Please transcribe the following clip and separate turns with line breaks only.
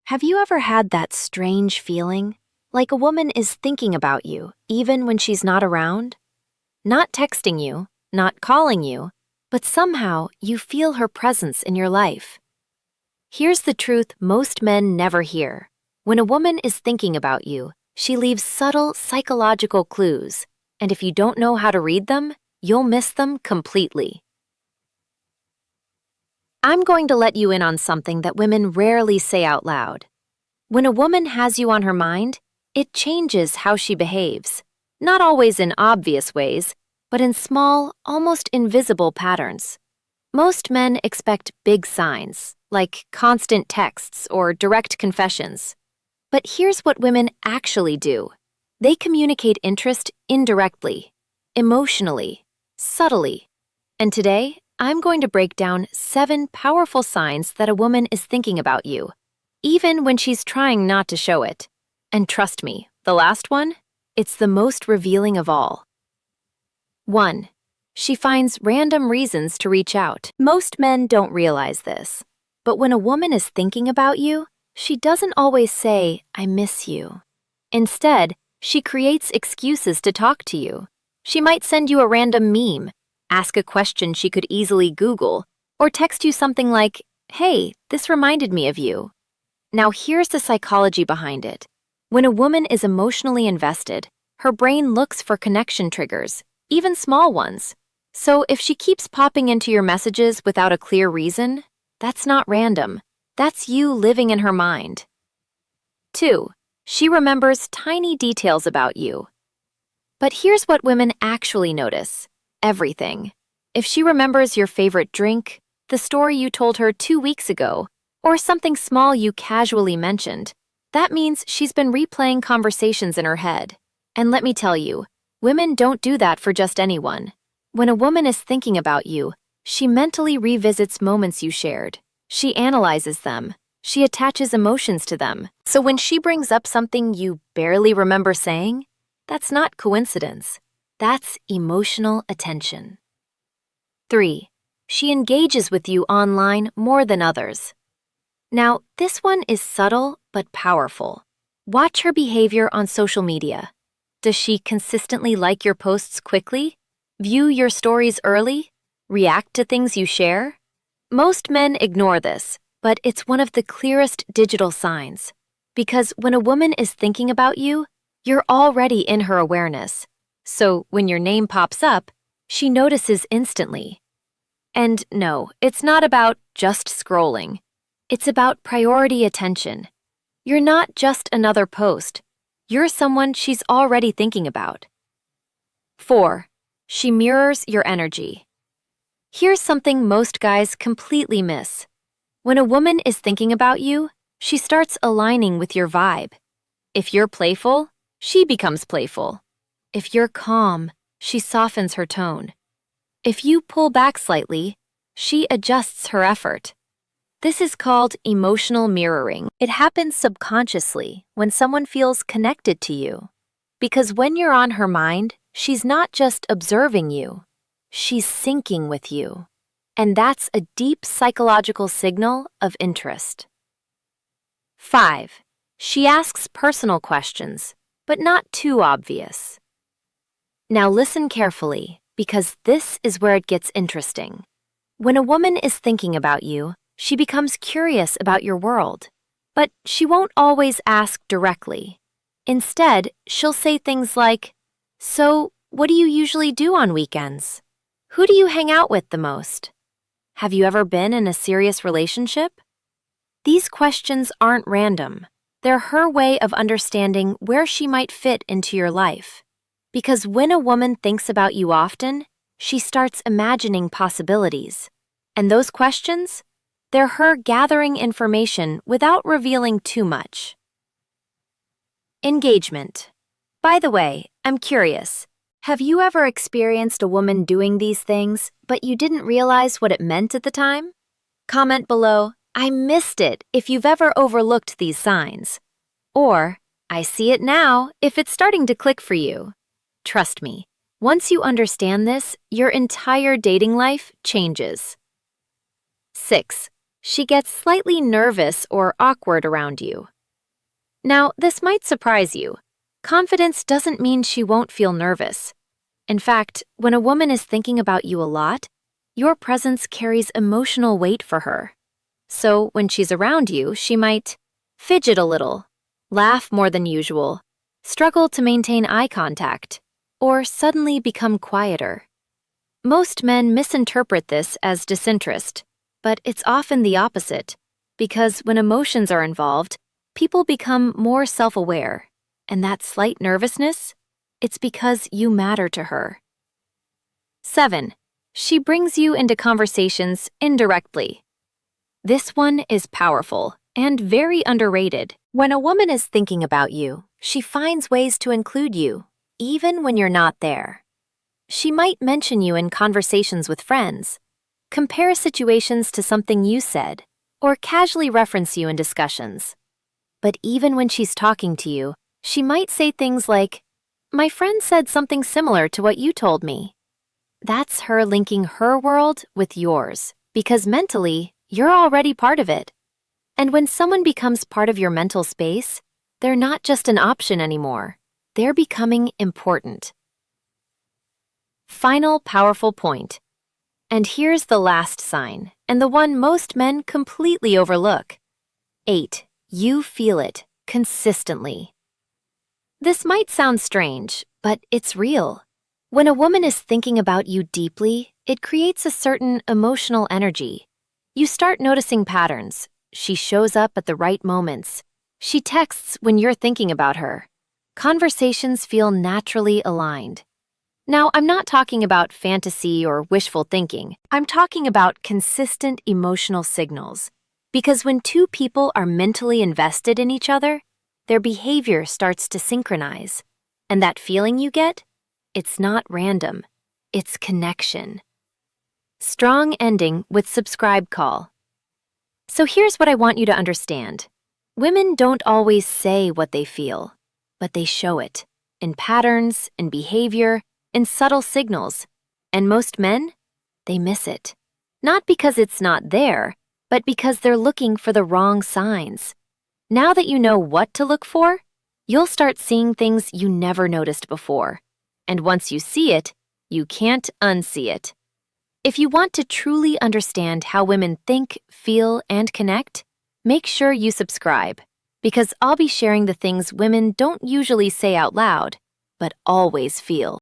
Have you ever had that strange feeling? Like a woman is thinking about you, even when she's not around? Not texting you, not calling you, but somehow you feel her presence in your life. Here's the truth most men never hear. When a woman is thinking about you, she leaves subtle psychological clues, and if you don't know how to read them, you'll miss them completely. I'm going to let you in on something that women rarely say out loud. When a woman has you on her mind, it changes how she behaves. Not always in obvious ways, but in small, almost invisible patterns. Most men expect big signs, like constant texts or direct confessions. But here's what women actually do. They communicate interest indirectly, emotionally, subtly. And today, I'm going to break down 7 powerful signs that a woman is thinking about you, even when she's trying not to show it. And trust me, the last one, it's the most revealing of all. 1. She finds random reasons to reach out. Most men don't realize this, but when a woman is thinking about you, she doesn't always say, "I miss you." Instead, she creates excuses to talk to you. She might send you a random meme, ask a question she could easily Google, or text you something like, "Hey, this reminded me of you." Now here's the psychology behind it. When a woman is emotionally invested, her brain looks for connection triggers, even small ones. So if she keeps popping into your messages without a clear reason, that's not random. That's you living in her mind. 2. She remembers tiny details about you. But here's what women actually notice. Everything. If she remembers your favorite drink, the story you told her 2 weeks ago, or something small you casually mentioned, that means she's been replaying conversations in her head. And let me tell you, women don't do that for just anyone. When a woman is thinking about you, she mentally revisits moments you shared. She analyzes them. She attaches emotions to them. So when she brings up something you barely remember saying, that's not coincidence. That's emotional attention. 3. She engages with you online more than others. Now, this one is subtle but powerful. Watch her behavior on social media. Does she consistently like your posts quickly? View your stories early? React to things you share? Most men ignore this, but it's one of the clearest digital signs. Because when a woman is thinking about you, you're already in her awareness. So when your name pops up, she notices instantly. And no, it's not about just scrolling. It's about priority attention. You're not just another post. You're someone she's already thinking about. 4. She mirrors your energy. Here's something most guys completely miss. When a woman is thinking about you, she starts aligning with your vibe. If you're playful, she becomes playful. If you're calm, she softens her tone. If you pull back slightly, she adjusts her effort. This is called emotional mirroring. It happens subconsciously when someone feels connected to you. Because when you're on her mind, she's not just observing you, she's syncing with you. And that's a deep psychological signal of interest. 5. She asks personal questions, but not too obvious. Now listen carefully, because this is where it gets interesting. When a woman is thinking about you, she becomes curious about your world, but she won't always ask directly. Instead, she'll say things like, "So, what do you usually do on weekends? Who do you hang out with the most? Have you ever been in a serious relationship?" These questions aren't random. They're her way of understanding where she might fit into your life. Because when a woman thinks about you often, she starts imagining possibilities. And those questions? They're her gathering information without revealing too much. Engagement. By the way, I'm curious. Have you ever experienced a woman doing these things, but you didn't realize what it meant at the time? Comment below, "I missed it," if you've ever overlooked these signs. Or, "I see it now," if it's starting to click for you. Trust me, once you understand this, your entire dating life changes. 6. she gets slightly nervous or awkward around you. Now, this might surprise you. Confidence doesn't mean she won't feel nervous. In fact, when a woman is thinking about you a lot, your presence carries emotional weight for her. So when she's around you, she might fidget a little, laugh more than usual, struggle to maintain eye contact, or suddenly become quieter. Most men misinterpret this as disinterest, but it's often the opposite, because when emotions are involved, people become more self-aware, and that slight nervousness, it's because you matter to her. 7. She brings you into conversations indirectly. This one is powerful and very underrated. When a woman is thinking about you, she finds ways to include you, even when you're not there. She might mention you in conversations with friends, compare situations to something you said, or casually reference you in discussions. But even when she's talking to you, she might say things like, "My friend said something similar to what you told me." That's her linking her world with yours, because mentally, you're already part of it. And when someone becomes part of your mental space, they're not just an option anymore. They're becoming important. Final powerful point. And here's the last sign, and the one most men completely overlook. 8. You feel it consistently. This might sound strange, but it's real. When a woman is thinking about you deeply, it creates a certain emotional energy. You start noticing patterns. She shows up at the right moments. She texts when you're thinking about her. Conversations feel naturally aligned. Now, I'm not talking about fantasy or wishful thinking. I'm talking about consistent emotional signals. Because when two people are mentally invested in each other, their behavior starts to synchronize. And that feeling you get? It's not random. It's connection. Strong ending with subscribe call. So here's what I want you to understand. Women don't always say what they feel, but they show it in patterns, in behavior, in subtle signals. And most men, they miss it. Not because it's not there, but because they're looking for the wrong signs. Now that you know what to look for, you'll start seeing things you never noticed before. And once you see it, you can't unsee it. If you want to truly understand how women think, feel, and connect, make sure you subscribe, because I'll be sharing the things women don't usually say out loud, but always feel.